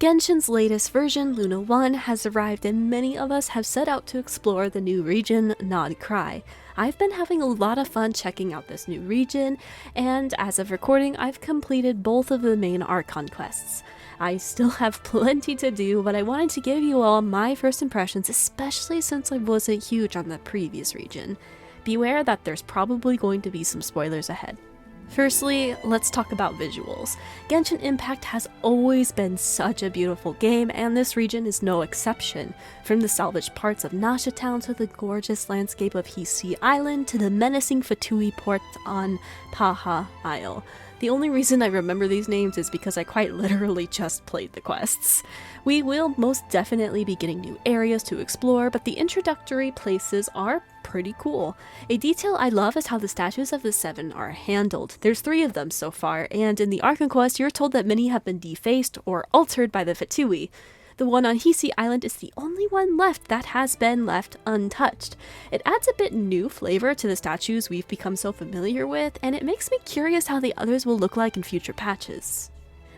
Genshin's latest version, Luna 1, has arrived and many of us have set out to explore the new region, Nod Krai. I've been having a lot of fun checking out this new region, and as of recording, I've completed both of the main Archon quests. I still have plenty to do, but I wanted to give you all my first impressions, especially since I wasn't huge on the previous region. Beware that there's probably going to be some spoilers ahead. Firstly, let's talk about visuals. Genshin Impact has always been such a beautiful game, and this region is no exception. From the salvaged parts of Nasha Town to the gorgeous landscape of Hisi Island to the menacing Fatui port on Paha Isle. The only reason I remember these names is because I quite literally just played the quests. We will most definitely be getting new areas to explore, but the introductory places are pretty cool. A detail I love is how the statues of the Seven are handled. There's 3 of them so far, and in the Archon quest you're told that many have been defaced or altered by the Fatui. The one on Hisi Island is the only one left that has been left untouched. It adds a bit new flavor to the statues we've become so familiar with, and it makes me curious how the others will look like in future patches.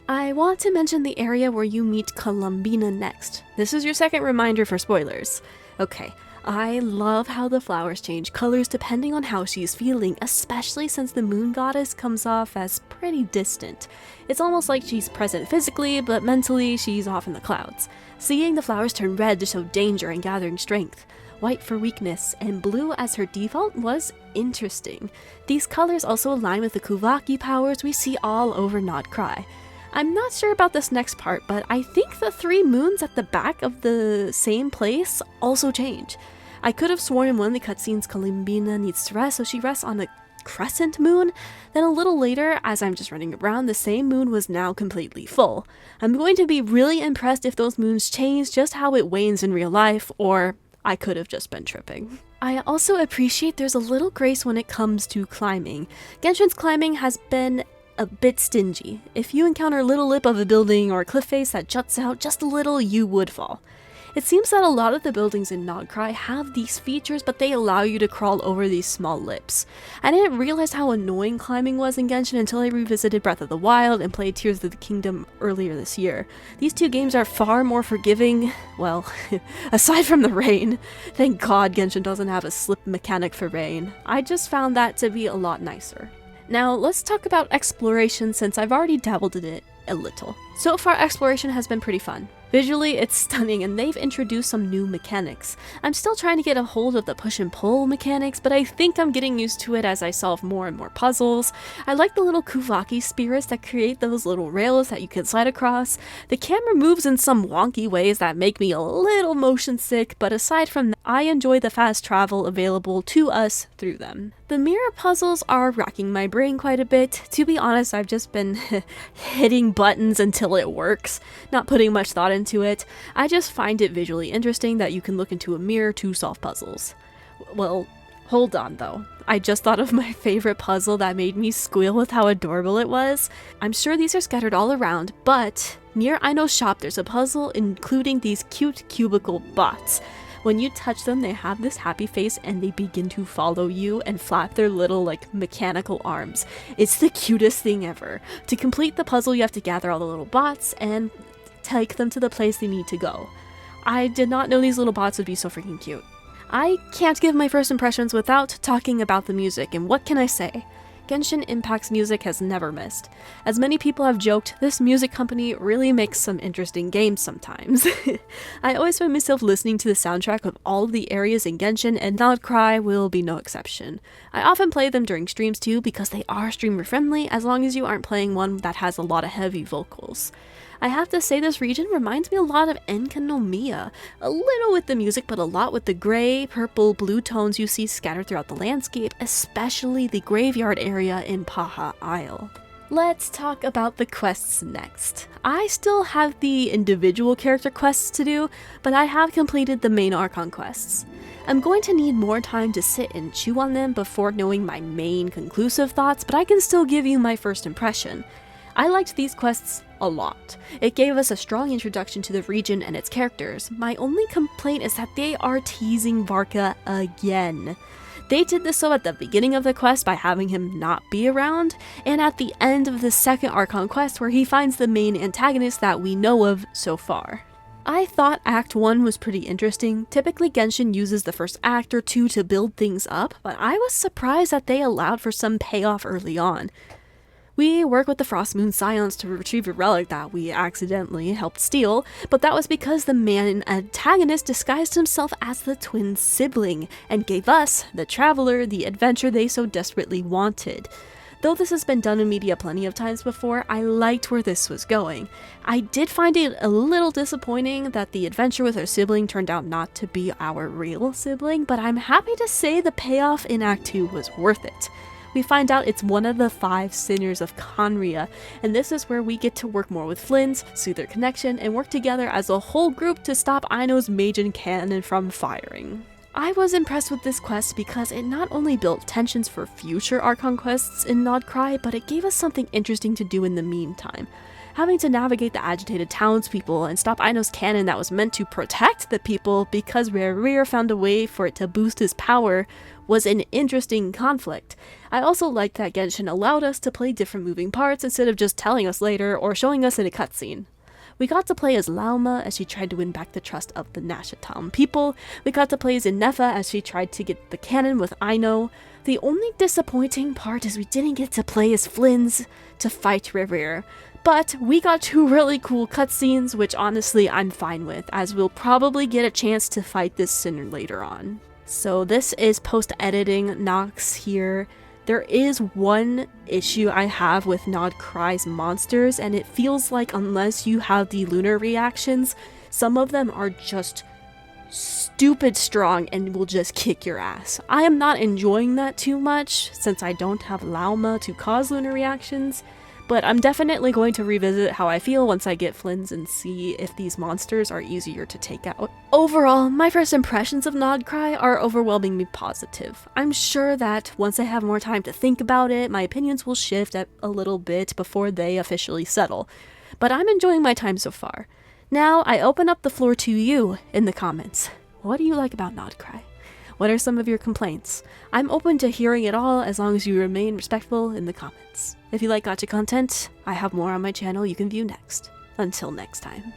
I want to mention the area where you meet Columbina next. This is your second reminder for spoilers. Okay, I love how the flowers change colors depending on how she's feeling, especially since the moon goddess comes off as pretty distant. It's almost like she's present physically, but mentally she's off in the clouds. Seeing the flowers turn red to show danger and gathering strength, white for weakness, and blue as her default was interesting. These colors also align with the Kuvaki powers we see all over Nod Krai. I'm not sure about this next part, but I think the 3 moons at the back of the same place also change. I could have sworn in one of the cutscenes Columbina needs to rest, so she rests on a crescent moon. Then a little later, as I'm just running around, the same moon was now completely full. I'm going to be really impressed if those moons change just how it wanes in real life, or I could have just been tripping. I also appreciate there's a little grace when it comes to climbing. Genshin's climbing has been a bit stingy. If you encounter a little lip of a building or a cliff face that juts out just a little, you would fall. It seems that a lot of the buildings in Nod Krai have these features, but they allow you to crawl over these small lips. I didn't realize how annoying climbing was in Genshin until I revisited Breath of the Wild and played Tears of the Kingdom earlier this year. These 2 games are far more forgiving, well, aside from the rain. Thank God Genshin doesn't have a slip mechanic for rain. I just found that to be a lot nicer. Now, let's talk about exploration since I've already dabbled in it a little. So far, exploration has been pretty fun. Visually, it's stunning and they've introduced some new mechanics. I'm still trying to get a hold of the push and pull mechanics, but I think I'm getting used to it as I solve more and more puzzles. I like the little Kuvaki spirits that create those little rails that you can slide across. The camera moves in some wonky ways that make me a little motion sick, but aside from that, I enjoy the fast travel available to us through them. The mirror puzzles are racking my brain quite a bit. To be honest, I've just been hitting buttons until it works, not putting much thought into it. I just find it visually interesting that you can look into a mirror to solve puzzles. Well, hold on though. I just thought of my favorite puzzle that made me squeal with how adorable it was. I'm sure these are scattered all around, but near Aino's shop there's a puzzle including these cute cubicle bots. When you touch them, they have this happy face and they begin to follow you and flap their little, mechanical arms. It's the cutest thing ever. To complete the puzzle, you have to gather all the little bots and take them to the place they need to go. I did not know these little bots would be so freaking cute. I can't give my first impressions without talking about the music, and what can I say? Genshin Impact's music has never missed. As many people have joked, this music company really makes some interesting games sometimes. I always find myself listening to the soundtrack of all of the areas in Genshin, and Nod Krai will be no exception. I often play them during streams too because they are streamer friendly as long as you aren't playing one that has a lot of heavy vocals. I have to say this region reminds me a lot of Enkanomiya, a little with the music but a lot with the gray, purple, blue tones you see scattered throughout the landscape, especially the graveyard area in Paha Isle. Let's talk about the quests next. I still have the individual character quests to do, but I have completed the main Archon quests. I'm going to need more time to sit and chew on them before knowing my main conclusive thoughts, but I can still give you my first impression. I liked these quests a lot. It gave us a strong introduction to the region and its characters. My only complaint is that they are teasing Varka again. They did this so at the beginning of the quest by having him not be around, and at the end of the second Archon quest where he finds the main antagonist that we know of so far. I thought Act 1 was pretty interesting. Typically Genshin uses the first act or two to build things up, but I was surprised that they allowed for some payoff early on. We work with the Frost Moon Scions to retrieve a relic that we accidentally helped steal, but that was because the main antagonist disguised himself as the twin sibling and gave us, the traveler, the adventure they so desperately wanted. Though this has been done in media plenty of times before, I liked where this was going. I did find it a little disappointing that the adventure with our sibling turned out not to be our real sibling, but I'm happy to say the payoff in Act 2 was worth it. We find out it's one of the 5 sinners of Conria, and this is where we get to work more with Flynn's, see their connection, and work together as a whole group to stop Aino's Magen cannon from firing. I was impressed with this quest because it not only built tensions for future Archon quests in Nod Krai, but it gave us something interesting to do in the meantime. Having to navigate the agitated townspeople and stop Aino's cannon that was meant to protect the people because Rerir found a way for it to boost his power was an interesting conflict. I also liked that Genshin allowed us to play different moving parts instead of just telling us later or showing us in a cutscene. We got to play as Lauma as she tried to win back the trust of the Nashatam people. We got to play as Inefa as she tried to get the cannon with Aino. The only disappointing part is we didn't get to play as Flynn's to fight Rerir. But we got 2 really cool cutscenes, which honestly I'm fine with, as we'll probably get a chance to fight this sinner later on. So this is post-editing Nox here. There is one issue I have with Nod Krai's monsters, and it feels like unless you have the lunar reactions, some of them are just stupid strong and will just kick your ass. I am not enjoying that too much since I don't have Lauma to cause lunar reactions, but I'm definitely going to revisit how I feel once I get Flynn's and see if these monsters are easier to take out. Overall, my first impressions of Nod Krai are overwhelmingly positive. I'm sure that once I have more time to think about it, my opinions will shift a little bit before they officially settle. But I'm enjoying my time so far. Now, I open up the floor to you in the comments. What do you like about Nod Krai? What are some of your complaints? I'm open to hearing it all as long as you remain respectful in the comments. If you like gacha content, I have more on my channel you can view next. Until next time.